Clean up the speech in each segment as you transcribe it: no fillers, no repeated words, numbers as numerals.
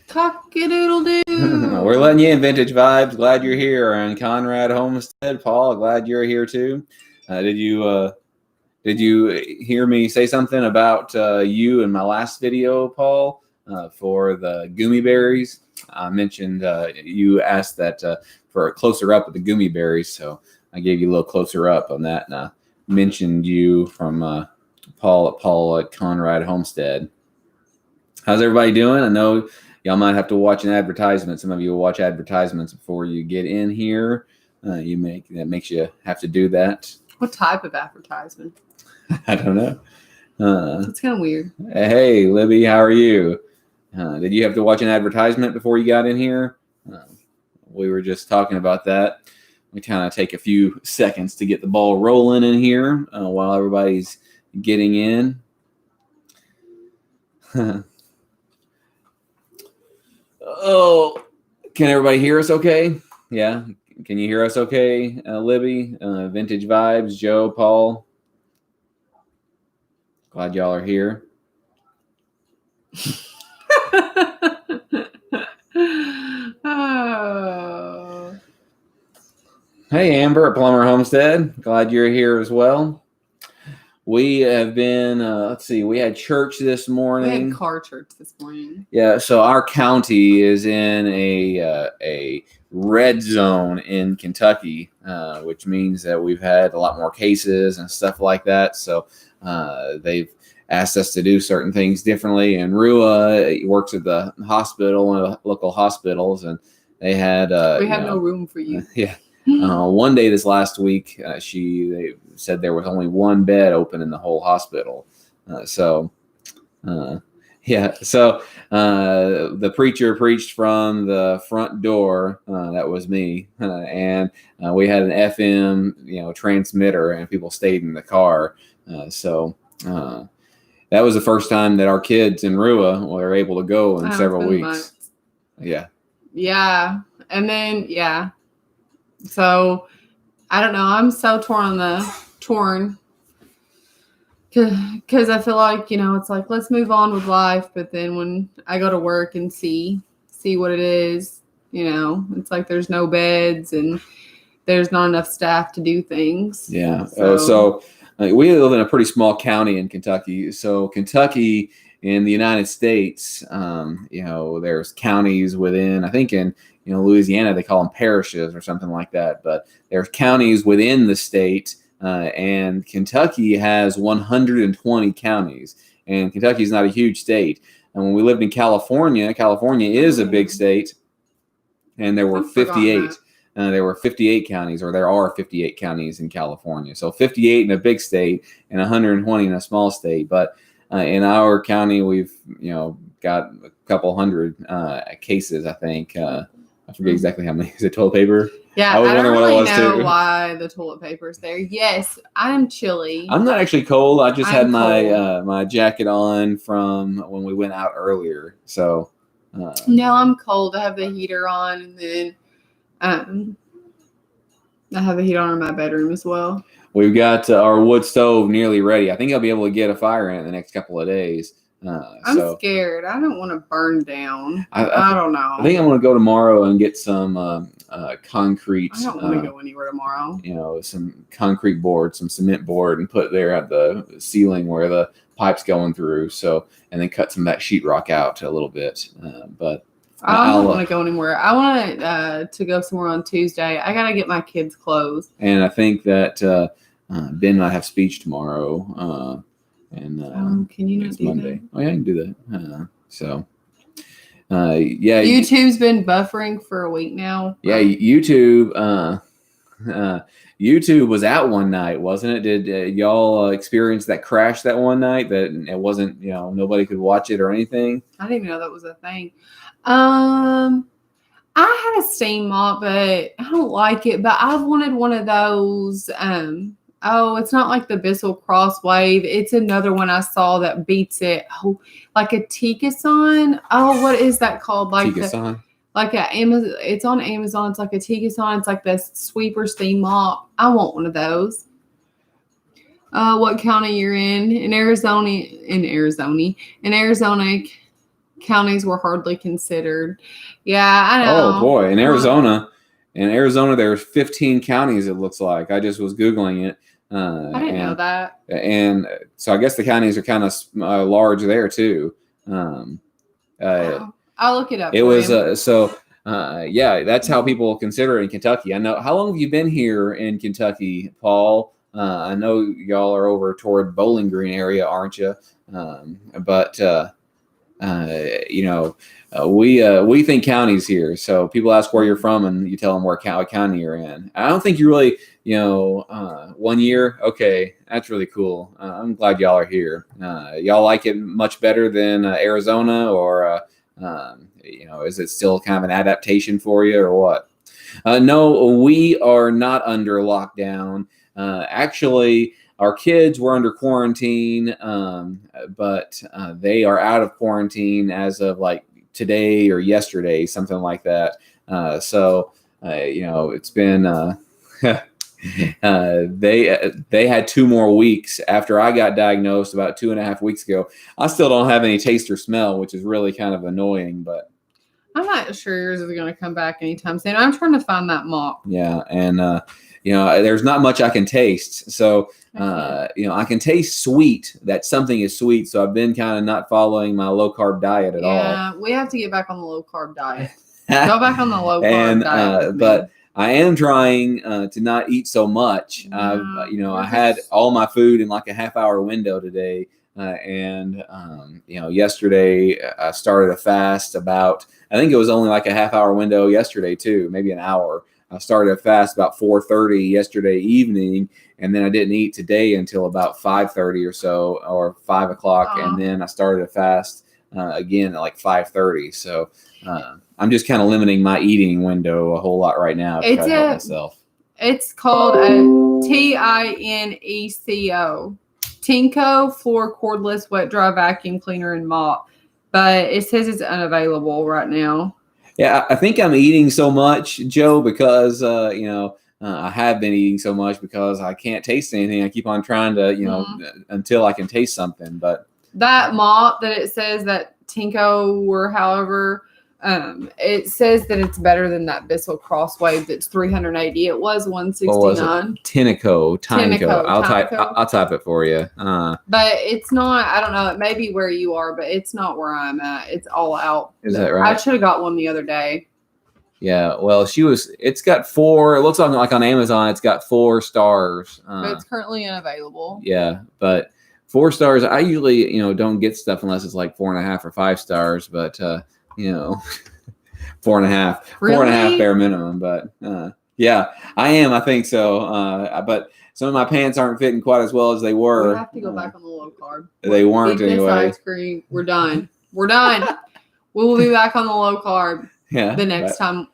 Cock-a-doodle-doo. We're letting you in, Vintage Vibes. Glad you're here. And Conrad Homestead, Paul, glad you're here too. Did you hear me say something about you in my last video, Paul, for the gummy berries? I mentioned you asked that for a closer up of the gummy berries, so I gave you a little closer up on that, and I mentioned you from Paul at Conrad Homestead. How's everybody doing? I know y'all might have to watch an advertisement. Some of you will watch advertisements before you get in here. That makes you have to do that. What type of advertisement? I don't know. It's kind of weird. Hey, Libby, how are you? Did you have to watch an advertisement before you got in here? We were just talking about that. We kind of take a few seconds to get the ball rolling in here while everybody's getting in. Oh, can everybody hear us okay? Yeah. Can you hear us okay, Libby? Vintage Vibes, Joe, Paul. Glad y'all are here. Oh. Hey, Amber at Plumber Homestead. Glad you're here as well. We have been, let's see, we had church this morning. We had car church this morning. Yeah, so our county is in a red zone in Kentucky, which means that we've had a lot more cases and stuff like that. So they've asked us to do certain things differently. And Rua works at the hospital, one of the local hospitals, and they had we have no room for you. Yeah. One day this last week, they said there was only one bed open in the whole hospital. So the preacher preached from the front door. That was me. And we had an FM, transmitter, and people stayed in the car. That was the first time that our kids in Rua were able to go in several weeks. Months. Yeah. Yeah. And then, yeah. So I don't know. I'm so torn because I feel like, it's like, let's move on with life. But then when I go to work and see what it is, it's like there's no beds and there's not enough staff to do things. Yeah. So we live in a pretty small county in Kentucky. So Kentucky in the United States, there's counties within, I think in Louisiana, they call them parishes or something like that. But there's counties within the state, and Kentucky has 120 counties. And Kentucky is not a huge state. And when we lived in California is a big state, and there were 58. There were 58 counties, or there are 58 counties in California. So 58 in a big state and 120 in a small state. But in our county, we've got a couple hundred cases, I think. I forget exactly how many. Is it toilet paper? Yeah, I don't really know why the toilet paper's there. Yes, I'm chilly. I'm not actually cold. I just had my my jacket on from when we went out earlier. So no, I'm cold. I have the heater on, and then I have the heater on in my bedroom as well. We've got our wood stove nearly ready. I think I'll be able to get a fire in the next couple of days. I'm scared. I don't want to burn down. I don't know. I think I'm going to go tomorrow and get some concrete. I don't want to go anywhere tomorrow. Some concrete board, some cement board, and put it there at the ceiling where the pipe's going through. And then cut some of that sheetrock out a little bit. But I don't want to go anywhere. I want to go somewhere on Tuesday. I got to get my kids' clothes. And I think that Ben might have speech tomorrow. Can you not do Monday? that? Oh yeah, I can do that. YouTube's been buffering for a week now. Yeah, YouTube. YouTube was out one night, wasn't it? Did y'all experience that crash that one night? That it wasn't, nobody could watch it or anything. I didn't even know that was a thing. I had a steam mop, but I don't like it. But I've wanted one of those. It's not like the Bissell Crosswave. It's another one I saw that beats it. Oh, like a Tikasan. Oh, what is that called? Like Tikasan? Amazon. It's on Amazon. It's like a Tikasan. It's like the sweeper steam mop. I want one of those. What county you're in? In Arizona. counties were hardly considered. Yeah, I know. Oh boy, in Arizona, there's 15 counties. It looks like I just was googling it. I didn't know that. And so I guess the counties are kind of large there too. Wow. I'll look it up. It was yeah, that's how people consider it in Kentucky. I know. How long have you been here in Kentucky, Paul? I know y'all are over toward Bowling Green area, aren't you? But we think counties here. So people ask where you're from, and you tell them what county you're in. I don't think you really, 1 year. Okay, that's really cool. I'm glad y'all are here. Y'all like it much better than Arizona, or is it still kind of an adaptation for you, or what? No, we are not under lockdown. Actually, our kids were under quarantine, but they are out of quarantine as of like today or yesterday, something like that. It's been they had 2 more weeks after I got diagnosed about 2.5 weeks ago. I still don't have any taste or smell, which is really kind of annoying, but I'm not sure yours is going to come back anytime soon. I'm trying to find that mop. Yeah, and there's not much I can taste. So I can taste sweet, that something is sweet. So I've been kind of not following my low carb diet at all. Yeah, we have to get back on the low carb diet. Go back on the low carb diet. But I am trying to not eat so much. I had all my food in like a half-hour window today. Yesterday I started a fast I think it was only like a half-hour window yesterday too, maybe an hour. I started a fast about 4:30 yesterday evening, and then I didn't eat today until about 5:30 or so, or 5 o'clock. And then I started a fast again at like 5:30. So I'm just kind of limiting my eating window a whole lot right now to try to help myself. It's called a TINECO. Tinko floor cordless wet dry vacuum cleaner and mop, but it says it's unavailable right now. Yeah, I think I'm eating so much, Joe, because I have been eating so much because I can't taste anything. I keep on trying to until I can taste something. But that mop that it says that Tinko or however, it says that it's better than that Bissell Crosswave that's 380. It was 169. Tineco. I'll type it for you. But it's not. I don't know. It may be where you are, but it's not where I'm at. It's all out. Is that right? I should have got one the other day. Yeah. Well, it's got 4. It looks like on Amazon, it's got 4 stars. But it's currently unavailable. Yeah, but 4 stars. I usually don't get stuff unless it's like 4.5 or 5 stars, but. 4.5, really? 4.5 bare minimum. But yeah, I am. I think so. But some of my pants aren't fitting quite as well as they were. We have to go back on the low carb. They weren't anyway. Ice cream. We're done. We will be back on the low carb. Yeah. The next time.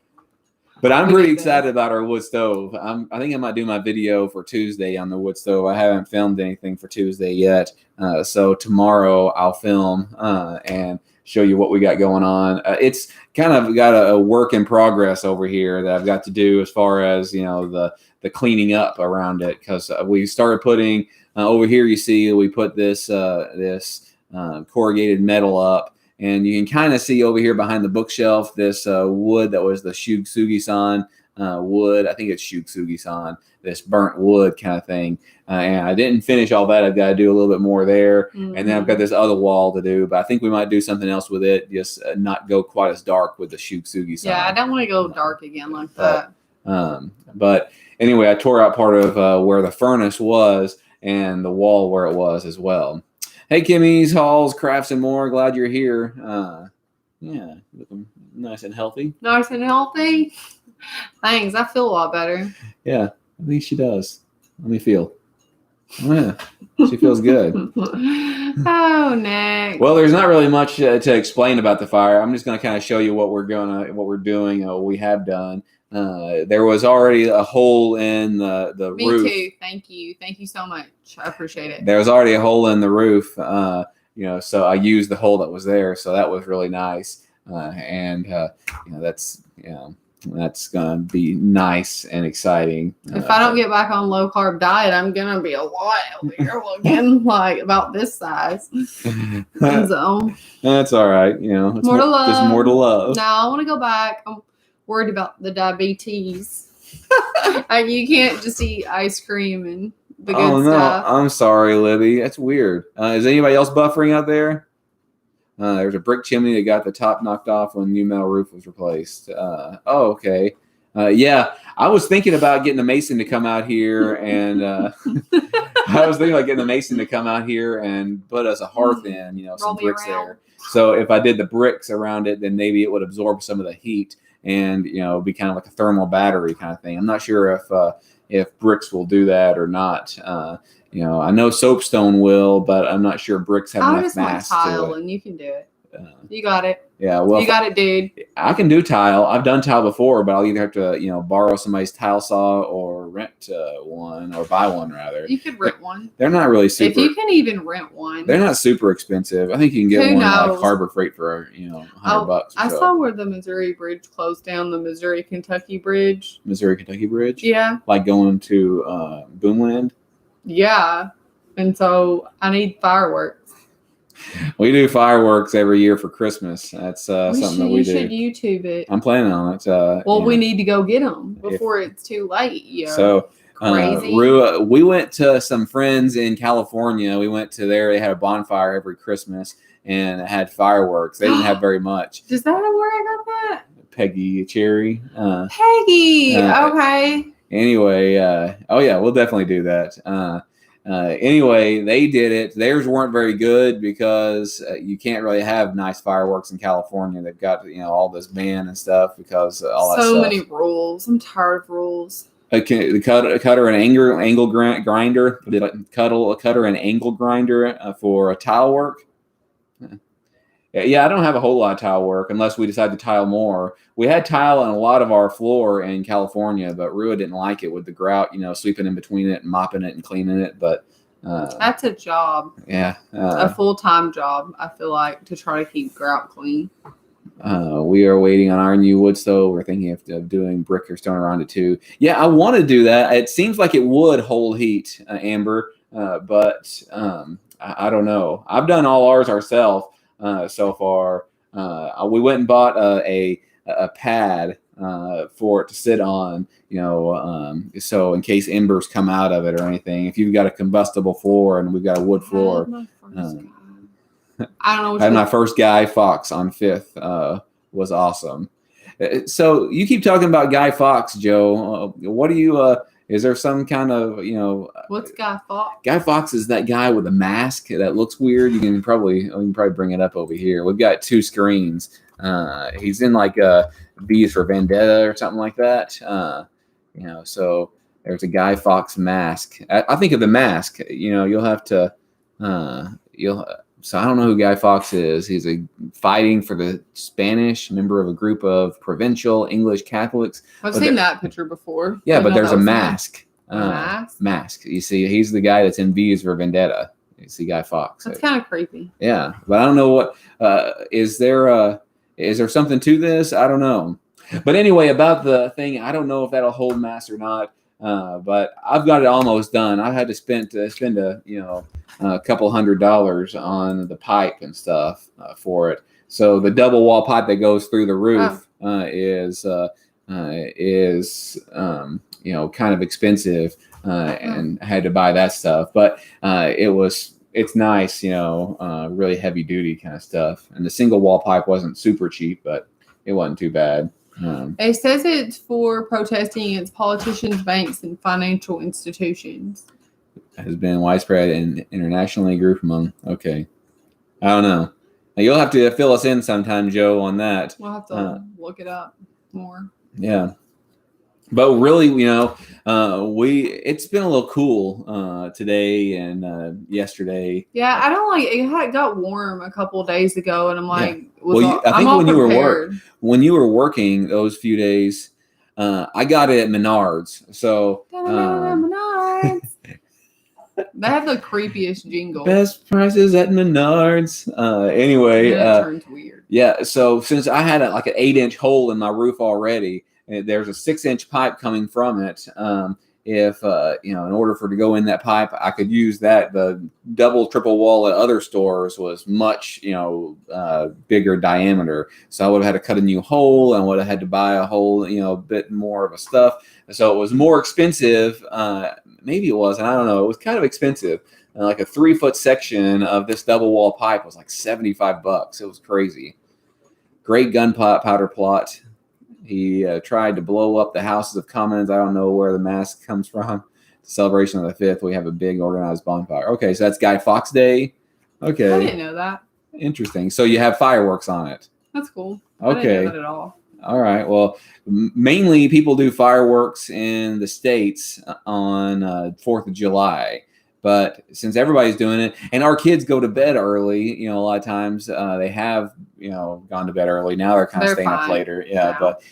But I'm pretty excited about our wood stove. I think I might do my video for Tuesday on the wood stove. I haven't filmed anything for Tuesday yet. So tomorrow I'll film and show you what we got going on. It's kind of got a work in progress over here that I've got to do as far as the cleaning up around it, because we started putting over here. You see, we put this corrugated metal up, and you can kind of see over here behind the bookshelf this wood that was the Shugsugi-san wood. I think it's Shugsugi-san, this burnt wood kind of thing. And I didn't finish all that. I've got to do a little bit more there. Mm-hmm. And then I've got this other wall to do, but I think we might do something else with it. Just not go quite as dark with the Shugsugi-san. Yeah, I don't want to go dark again like that. But anyway, I tore out part of where the furnace was and the wall where it was as well. Hey, Kimmy's, Halls, Crafts, and more. Glad you're here. Yeah, looking nice and healthy. Nice and healthy. Thanks. I feel a lot better. Yeah, at least she does. Let me feel. Oh, yeah, she feels good. Oh, Nick. Well, there's not really much to explain about the fire. I'm just going to kind of show you what we're doing, what we have done. There was already a hole in the roof. Me too. Thank you so much. I appreciate it. There was already a hole in the roof, so I used the hole that was there. So that was really nice. That's That's gonna be nice and exciting. If I don't get back on low carb diet, I'm gonna be a lot healthier looking, like about this size. So that's all right. You know, it's more to love. There's more to love. No, I want to go back. I'm worried about the diabetes. You can't just eat ice cream and the good stuff. I'm sorry, Libby. That's weird. Is anybody else buffering out there? There's a brick chimney that got the top knocked off when new metal roof was replaced. Okay. Yeah, I was thinking about getting a mason to come out here, and I was thinking about getting a mason to come out here and put us a hearth in, you know, some bricks there. So if I did the bricks around it, then maybe it would absorb some of the heat and, you know, be kind of like a thermal battery kind of thing. I'm not sure if bricks will do that or not. You know, I know soapstone will, but I'm not sure bricks have enough mass to it. Tile, and you can do it. You got it. Yeah, well, you got it, dude. I can do tile. I've done tile before, but I'll either have to, you know, borrow somebody's tile saw or rent one, or buy one rather. You could rent one. They're not really super. If you can even rent one, they're not super expensive. I think you can get one like Harbor Freight for, you know, $100. I saw where the Missouri Bridge closed down. The Missouri-Kentucky Bridge. Missouri-Kentucky Bridge. Yeah. Like going to Boomland. Yeah, and so I need fireworks. We do fireworks every year for Christmas. That's something that we do. You should YouTube it. I'm planning on it. Well, we need to go get them before it's too late. Yeah. So crazy. We went to some friends in California. We went to there. They had a bonfire every Christmas and it had fireworks. They didn't have very much. Is that where I got that? Peggy Cherry. Peggy. Okay. Anyway, oh yeah, we'll definitely do that. Anyway, they did it. Theirs weren't very good because you can't really have nice fireworks in California. They've got, you know, all this ban and stuff because all that stuff. So many rules. I'm tired of rules. The cutter and angle grinder. A cutter and angle grinder for tile work. Yeah, I don't have a whole lot of tile work unless we decide to tile more. We had tile on a lot of our floor in California, but Rua didn't like it with the grout, you know, sweeping in between it and mopping it and cleaning it. But that's a job. Yeah. A full-time job, I feel like, to try to keep grout clean. We are waiting on our new wood stove. We're thinking of doing brick or stone around it too. Yeah, I want to do that. It seems like it would hold heat, Amber, but I don't know. I've done all ours ourselves. So far, we went and bought a pad for it to sit on, you know, so in case embers come out of it or anything. If you've got a combustible floor and we've got a wood floor, I don't know. I had my first Guy Fawkes on 5th. Was awesome. So you keep talking about Guy Fawkes, Joe. What do you? Is there some kind of, you know? What's Guy Fawkes? Guy Fawkes is that guy with a mask that looks weird. You can probably bring it up over here. We've got 2 screens. He's in like V's for Vendetta or something like that. You know, so there's a Guy Fawkes mask. I think of the mask. You know, you'll have to. So I don't know who Guy Fawkes is. He's fighting for the Spanish, member of a group of provincial English Catholics. I've seen that picture before. Yeah, but there's a mask. Mask? You see, he's the guy that's in V's for Vendetta. You see Guy Fawkes. That's kind of creepy. Yeah, but I don't know what is there something to this? I don't know. But anyway, about the thing, I don't know if that'll hold mass or not. But I've got it almost done. I had to spend a couple $100 on the pipe and stuff for it. So the double wall pipe that goes through the roof is kind of expensive, and I had to buy that stuff. But it's nice, really heavy duty kind of stuff. And the single wall pipe wasn't super cheap, but it wasn't too bad. It says it's for protesting against politicians, banks, and financial institutions. Has been widespread and internationally grouped among. Okay, I don't know. Now, you'll have to fill us in sometime, Joe, on that. We'll have to look it up more. Yeah, but really, it's been a little cool today and yesterday. Yeah, I don't like it. Got warm a couple of days ago, and I'm like, I think when you were working those few days, I got it at Menards. So Menards. They have the creepiest jingle. Best prices at Menards. Anyway, it turns weird. Yeah. So since I had an 8-inch hole in my roof already, there's a 6-inch pipe coming from it. If in order for it to go in that pipe, I could use that. The double, triple wall at other stores was much, bigger diameter. So I would have had to cut a new hole, and would have had to buy a whole, bit more of a stuff. So it was more expensive. Maybe it was, and I don't know. It was kind of expensive. Like a 3-foot section of this double wall pipe was like $75. It was crazy. Great gunpowder plot. He tried to blow up the Houses of Commons. I don't know where the mask comes from. Celebration of the 5th. We have a big organized bonfire. Okay, so that's Guy Fawkes Day. Okay. I didn't know that. Interesting. So you have fireworks on it. That's cool. Okay. I didn't know that at all. All right. Well, mainly people do fireworks in the States on 4th of July. But since everybody's doing it, and our kids go to bed early, a lot of times they have, gone to bed early. Now they're kind of staying up later. Yeah. But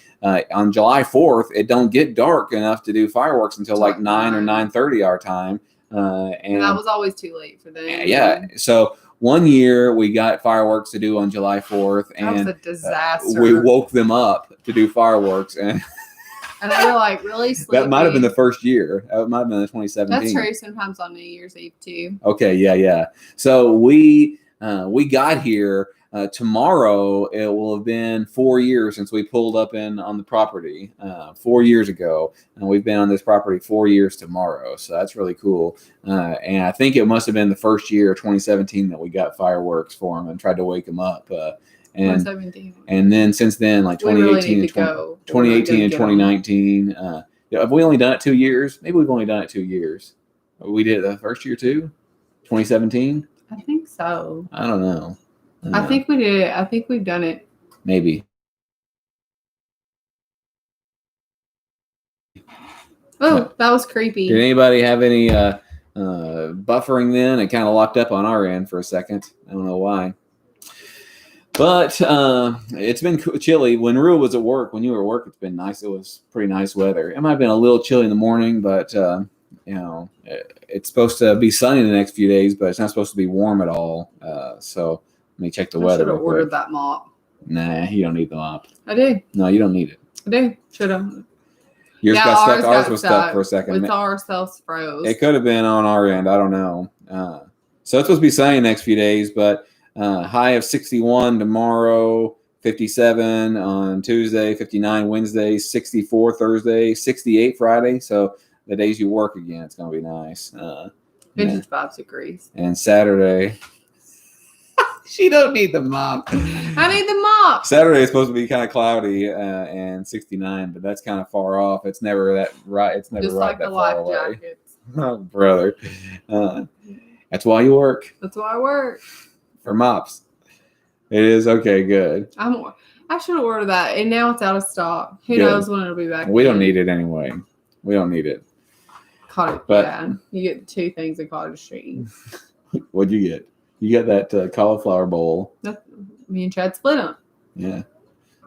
on July 4th, it don't get dark enough to do fireworks until like 9 or 9:30 our time. And that was always too late for them. Yeah. So one year we got fireworks to do on July 4th. And that was a disaster. We woke them up to do fireworks. And they were like really sleepy. That might have been the first year. It might have been the 2017. That's true. Sometimes on New Year's Eve too. Okay, yeah. So we got here tomorrow. It will have been 4 years since we pulled up on the property 4 years ago, and we've been on this property 4 years tomorrow. So that's really cool. And I think it must have been the first year, 2017, that we got fireworks for them and tried to wake them up. And then since then, like 2018 and 2019, have we only done it 2 years? Maybe we've only done it 2 years. We did it the first year too, 2017. I think so. I don't know. I think we did it. I think we've done it. Maybe. Oh, that was creepy. Did anybody have any buffering then? It kind of locked up on our end for a second. I don't know why. But it's been chilly. When Rue was at work, when you were at work, it's been nice. It was pretty nice weather. It might have been a little chilly in the morning, but it's supposed to be sunny the next few days, but it's not supposed to be warm at all. So let me check the weather. I should have ordered that mop. Nah, you don't need the mop. I do. No, you don't need it. I do. Should have. Yours got stuck. Ours was stuck for a second. It's ourselves froze. It could have been on our end. I don't know. So it's supposed to be sunny the next few days, but high of 61 tomorrow, 57 on Tuesday, 59 Wednesday, 64 Thursday, 68 Friday. So the days you work again, it's going to be nice. 55 degrees. And Saturday. She don't need the mop. I need the mop. Saturday is supposed to be kind of cloudy and 69, but that's kind of far off. It's never that right. It's never just right like that the far life away. jackets. Oh, brother. That's why you work. That's why I work. For mops. It is okay, good. I should have ordered that, and now it's out of stock. Who knows when it'll be back? We don't need it anyway. We don't need it. Cottage, yeah. You get 2 things in cottage cheese. What'd you get? You got that cauliflower bowl. Me and Chad split them. Yeah,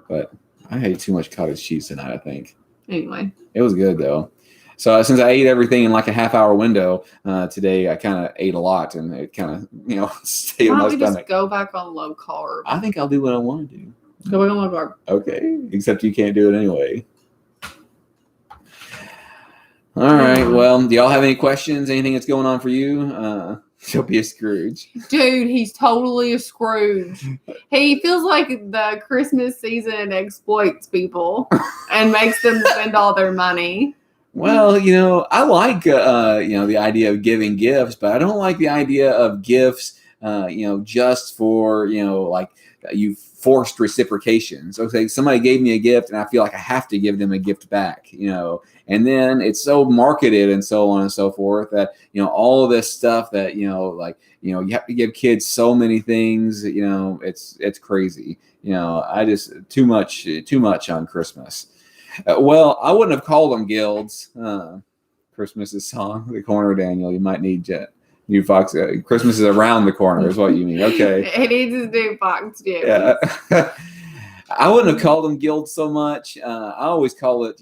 but I ate too much cottage cheese tonight, I think. Anyway, it was good though. So since I ate everything in like a half-hour window today, I kind of ate a lot, and it kind of stayed in my stomach. Why don't we just go back on low carb? I think I'll do what I want to do. Go back on low carb. Okay, except you can't do it anyway. All right. Well, do y'all have any questions? Anything that's going on for you? She'll be a Scrooge. Dude, he's totally a Scrooge. He feels like the Christmas season exploits people and makes them spend all their money. Well, I like, the idea of giving gifts, but I don't like the idea of gifts, just for, like you forced reciprocation. So say somebody gave me a gift and I feel like I have to give them a gift back, and then it's so marketed and so on and so forth that, all of this stuff that, you have to give kids so many things, it's crazy. I just too much on Christmas. Well, I wouldn't have called them guilds. Christmas's song, the corner, Daniel. You might need new Fox. Christmas is around the corner, is what you mean. Okay. It needs his new Fox, too. Yeah. I wouldn't have called them guilds so much. I always call it,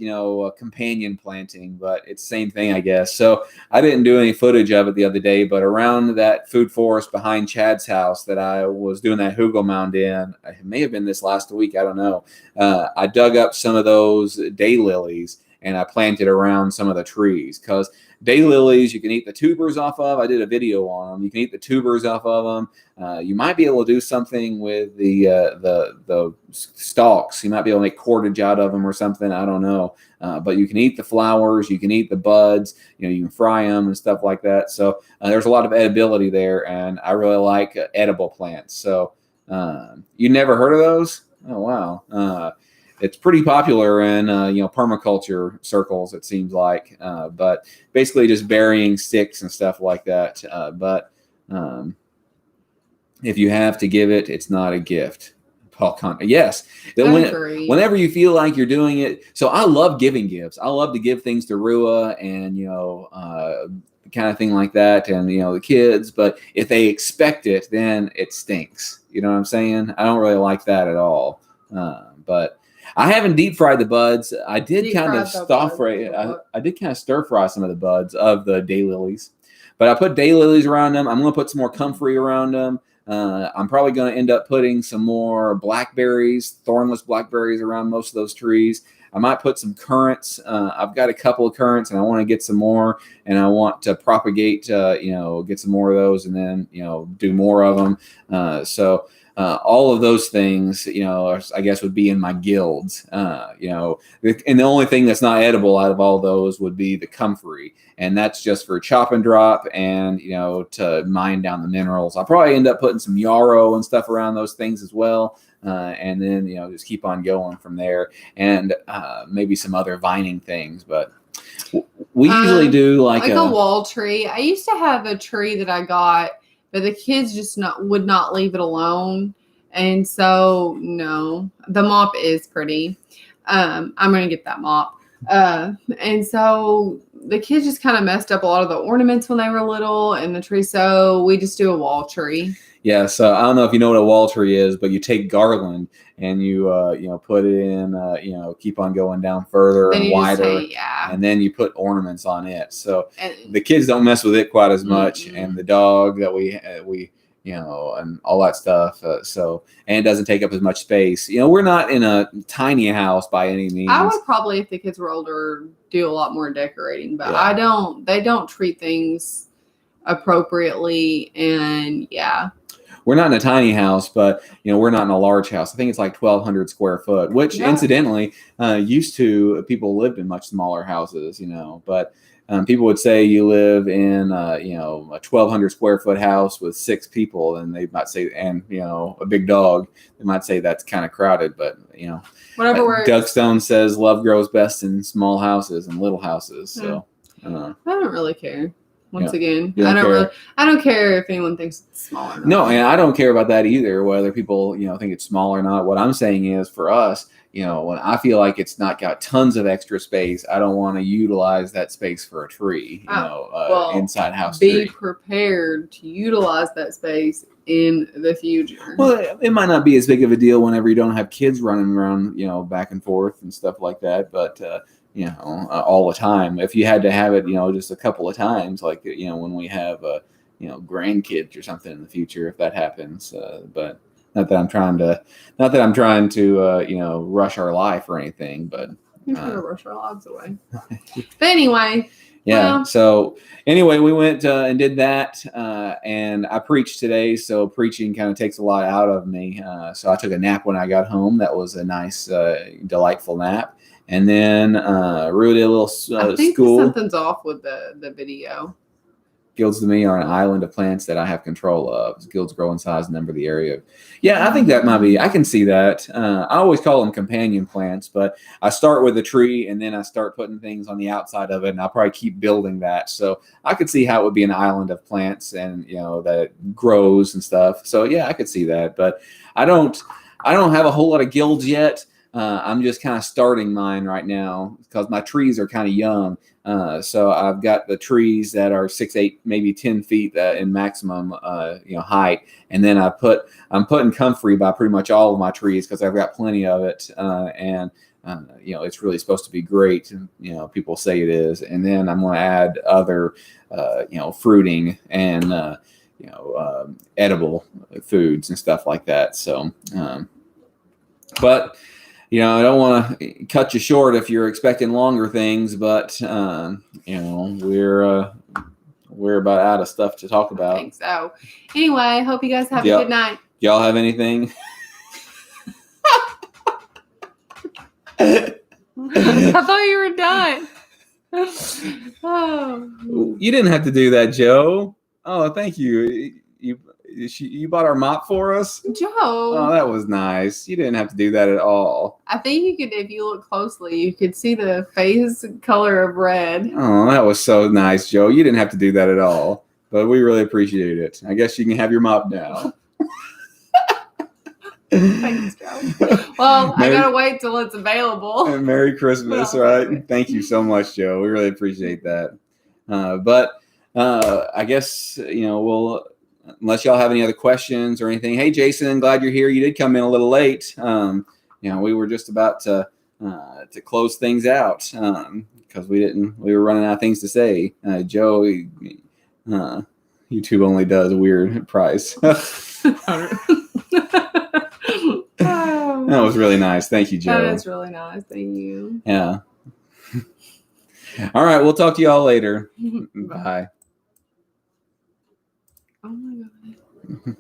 companion planting, but it's the same thing, I guess. So I didn't do any footage of it the other day, but around that food forest behind Chad's house that I was doing that hugel mound in, it may have been this last week, I don't know. I dug up some of those daylilies and I planted around some of the trees, because daylilies, you can eat the tubers off of. I did a video on them. You can eat the tubers off of them. You might be able to do something with the stalks. You might be able to make cordage out of them or something. I don't know. But you can eat the flowers. You can eat the buds. You can fry them and stuff like that. So there's a lot of edibility there, and I really like edible plants. So you never heard of those? Oh, wow. It's pretty popular in permaculture circles, it seems like, but basically just burying sticks and stuff like that. But if you have to give it, it's not a gift. Paul Conner. Yes. Whenever you feel like you're doing it. So I love giving gifts. I love to give things to Rua and kind of thing like that, and the kids. But if they expect it, then it stinks. You know what I'm saying? I don't really like that at all. But I haven't deep fried the buds. I did kind of stir fry some of the buds of the daylilies, but I put daylilies around them. I'm going to put some more comfrey around them. I'm probably going to end up putting some more blackberries, thornless blackberries around most of those trees. I might put some currants. I've got a couple of currants and I want to get some more, and I want to propagate, get some more of those, and then, do more of them. All of those things, I guess would be in my guilds, and the only thing that's not edible out of all those would be the comfrey. And that's just for chop and drop and, to mine down the minerals. I'll probably end up putting some yarrow and stuff around those things as well. And then, just keep on going from there, and maybe some other vining things. But we usually do like a wall tree. I used to have a tree that I got, but the kids just would not leave it alone. And so, no, the mop is pretty. I'm going to get that mop. And so the kids just kind of messed up a lot of the ornaments when they were little in the tree. So we just do a wall tree. Yeah, so I don't know if you know what a wall tree is, but you take garland and you put it in, keep on going down further and wider, and then you put ornaments on it. So the kids don't mess with it quite as much, and the dog that we and all that stuff. And it doesn't take up as much space. We're not in a tiny house by any means. I would probably, if the kids were older, do a lot more decorating, but they don't treat things appropriately, and we're not in a tiny house, but we're not in a large house. I think it's like 1,200 square foot, which incidentally, used to people lived in much smaller houses, but people would say you live in a 1,200 square foot house with 6 people, and they might say, and a big dog, they might say that's kind of crowded, but whatever. Doug Stone says love grows best in small houses and little houses. So I don't really care. Once again, I don't care if anyone thinks it's small or not. No, and I don't care about that either, whether people, think it's small or not. What I'm saying is, for us, when I feel like it's not got tons of extra space, I don't want to utilize that space for a tree, inside house tree. Be prepared to utilize that space in the future. Well, it might not be as big of a deal whenever you don't have kids running around, back and forth and stuff like that, but all the time. If you had to have it, just a couple of times, like, when we have, grandkids or something in the future, if that happens. But not that I'm trying to, rush our life or anything, but. You're trying to rush our lives away. But anyway. Yeah. So anyway, we went and did that, and I preached today. So preaching kind of takes a lot out of me. So I took a nap when I got home. That was a nice, delightful nap. And then Rue did a little I think school. Something's off with the video. Guilds to me are an island of plants that I have control of. Guilds grow in size and number the area. Yeah, I think that might be. I can see that. I always call them companion plants, but I start with a tree and then I start putting things on the outside of it, and I'll probably keep building that. So I could see how it would be an island of plants, and that grows and stuff. So yeah, I could see that, but I don't have a whole lot of guilds yet. I'm just kind of starting mine right now because my trees are kind of young. So I've got the trees that are 6, 8, maybe 10 feet in maximum, height. And then I'm putting comfrey by pretty much all of my trees because I've got plenty of it. And it's really supposed to be great. People say it is. And then I'm going to add other, fruiting and, edible foods and stuff like that. So, but I don't want to cut you short if you're expecting longer things, but we're about out of stuff to talk about. I think so. Anyway, hope you guys have a good night. Y'all have anything? I thought you were done. Oh. You didn't have to do that, Joe. Oh, thank you. You bought our mop for us? Joe. Oh, that was nice. You didn't have to do that at all. I think you could, if you look closely, you could see the face color of red. Oh, that was so nice, Joe. You didn't have to do that at all, but we really appreciate it. I guess you can have your mop now. Thanks, Joe. Well, I gotta wait till it's available. Merry Christmas, right? Thank you so much, Joe. We really appreciate that. But I guess we'll. Unless y'all have any other questions or anything. Hey, Jason, glad you're here. You did come in a little late. We were just about to close things out because we were running out of things to say. Joe, YouTube only does a weird price. That was really nice. Thank you, Joe. That is really nice. Thank you. Yeah. All right. We'll talk to y'all later. Bye. Oh my God.